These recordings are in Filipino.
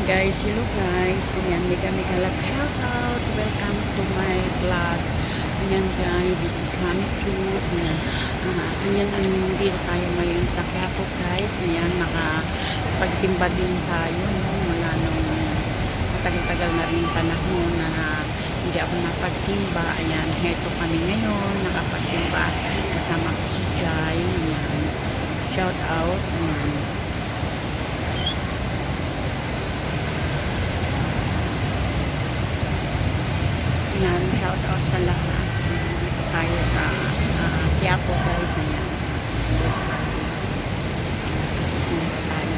Guys, hello guys. Ayan, mega love shoutout. Welcome to my vlog. Ayan guys, this is Mami Chu. Ayan, dito tayo ngayon sa Quiapo guys. Ayan, nakapagsimba din tayo. No? Mula nung matagal-tagal na rin panahon na hindi ako napagsimba. Ayan, heto kami ngayon. Nakapagsimba. Kasama ko si Jai. Ayan, shoutout. Ayan. Ayan, shout out sa lahat. Dito tayo sa Quiapo guys. Ayan. Simba tayo.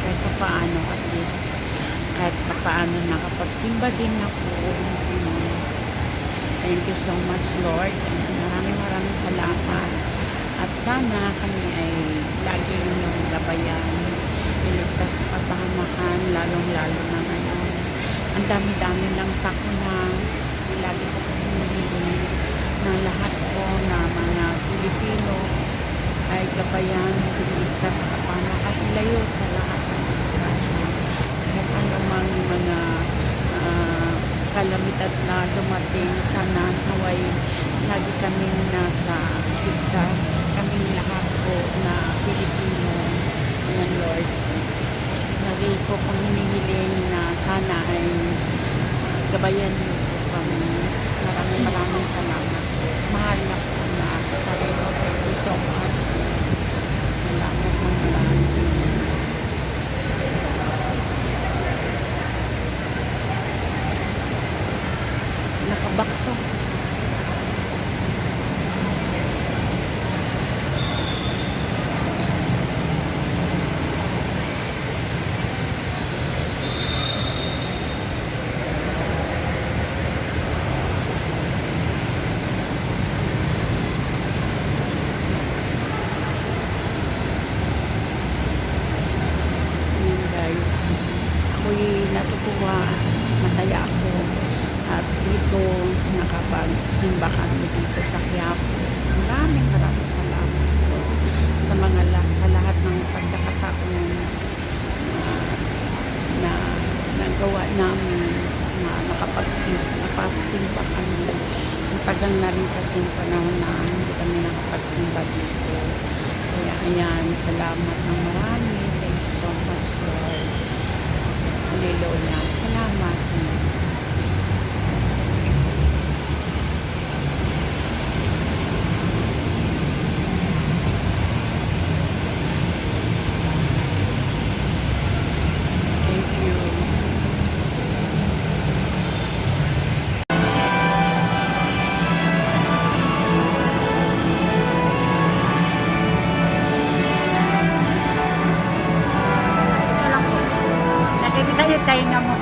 Kahit pa paano, at least kahit pa paano nakapagsimba din ako. Thank you so much Lord. Maraming salamat. At sana kami ay lagi yung gabayan. Iligtas sa kapahamakan, lalong-lalo na ngayon. Ang dami-dami lang sakuna. Lagi ko pinihiling na lahat po na mga Pilipino ay gabayan, piligtas sa kapanakan, ilayo sa lahat ng disgrasya. Kahit anumang mga kalamidad na dumating, sana naway lagi kaming nasa ligtas, kaming lahat po na Pilipino. Ayan Lord, lagi ko pong hinihiling na sana ay gabayan niyo po kami. Maraming salamat. Mahal na po na sarili ko. Thank you so much. Salamat ng marami. Nakabak to. Ako'y natutuwa, masaya ako at dito nakapagsimba kami dito sa Quiapo. Maraming salamat po sa lahat ng pagkakataon na nagawa namin na nakapagsimba kami. Matagal na rin kasi panahon na hindi kami nakapagsimba dito. Kaya ayan, salamat ng marami. Thank you so much Lord. Hallelujah. Salamat. Thank you. Tayo nga mo.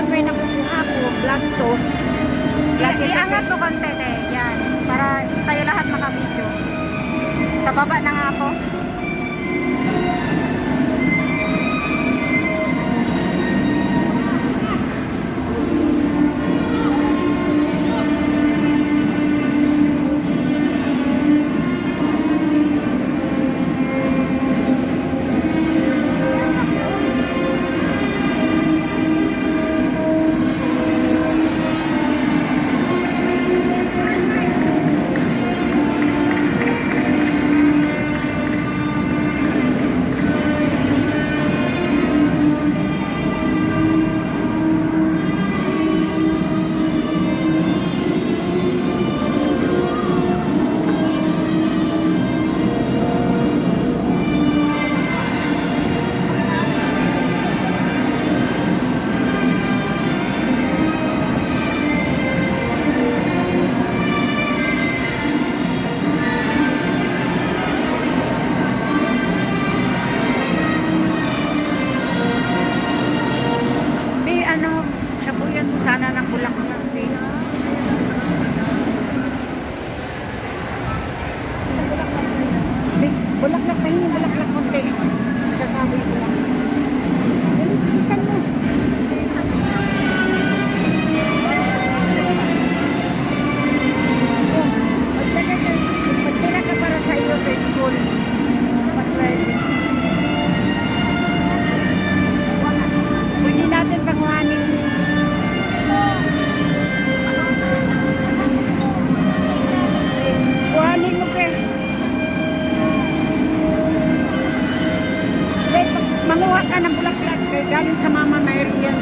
kung may nakukuha ko, vlog to. Iangat mo konti eh. Yan. Para tayo lahat makabidyo. Sa baba na nga ako. Sabuyan mo sana ng bulaklak din. Bulaklak na yun, bulaklak konti. Sasabi ko lang. Isan mo. Magtira ka para sa iyo sa school. Mas ready. Pwede natin panguhanin. Kuhanin mo pe. Manguha ka ng bulaklak kay galing sa Mama Mary yan.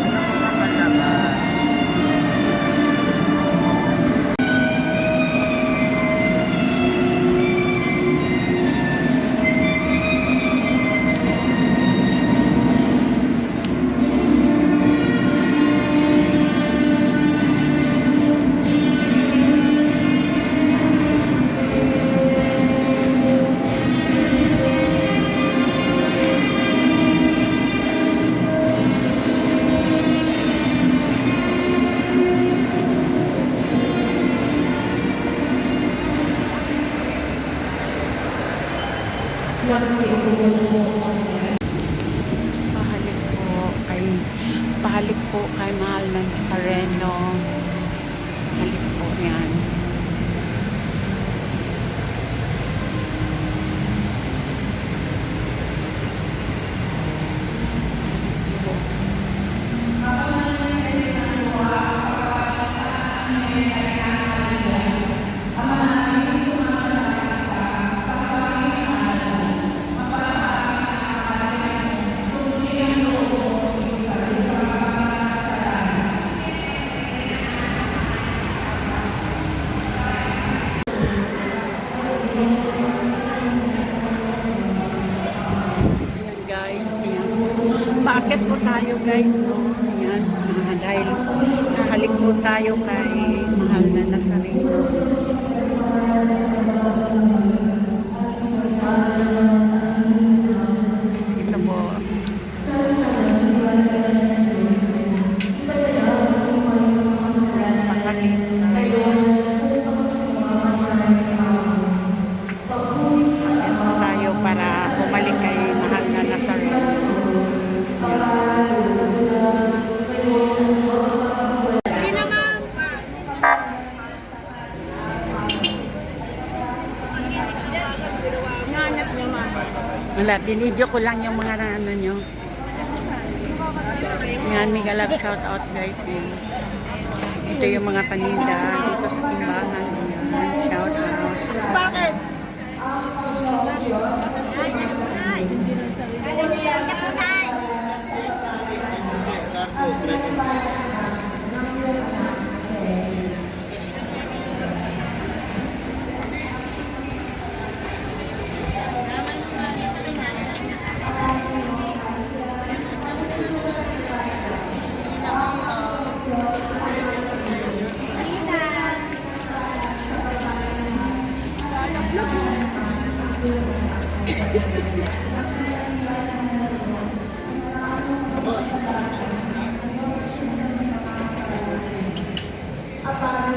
Pahalik po kay Mahal ng Nazareno. Pahalik po yan. Bakit po tayo guys, no? Ayan, dahil nahalik po tayo kay Mahal na Nazareno. Ito po. Pahalik tayo. Ito tayo para bumalik kay Mahal na Nazareno. Wala, binidyo ko lang yung mga ano nyo. Yan, mega love shout out guys. Yan. Ito yung mga paninda dito sa simbahan. Yan, shout out. Bakit?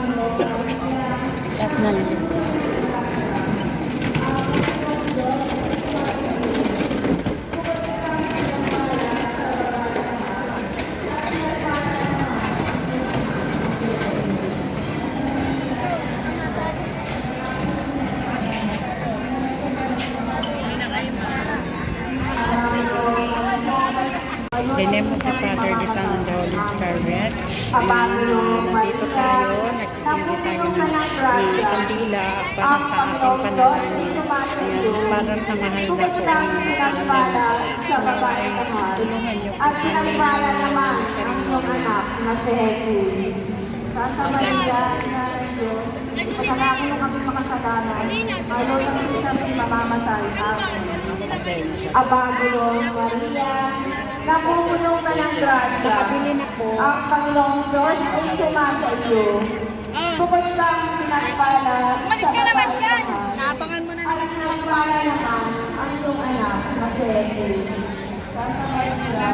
Last na lang. The name of the Father, the Son, and the Holy Spirit. Nandito tayo, nagsisimba tayo ng kandila para sa ating panalangin. Ayan, para sa mahal na po ang tulungan niyo po kami ng sarili. Pagkakakulo kami makasalanan, ano lang kami mamamatay namin. Abagulo, Maria, napumulong ka ng grasya. Nakabili na po. Ang Panginoong Diyos ay sumasa iyo. Bukod kang pinagpala sa kapalitan. Naabangan mo na At pinagpala naman ang iyong anak na si Jesus. Santa Maria,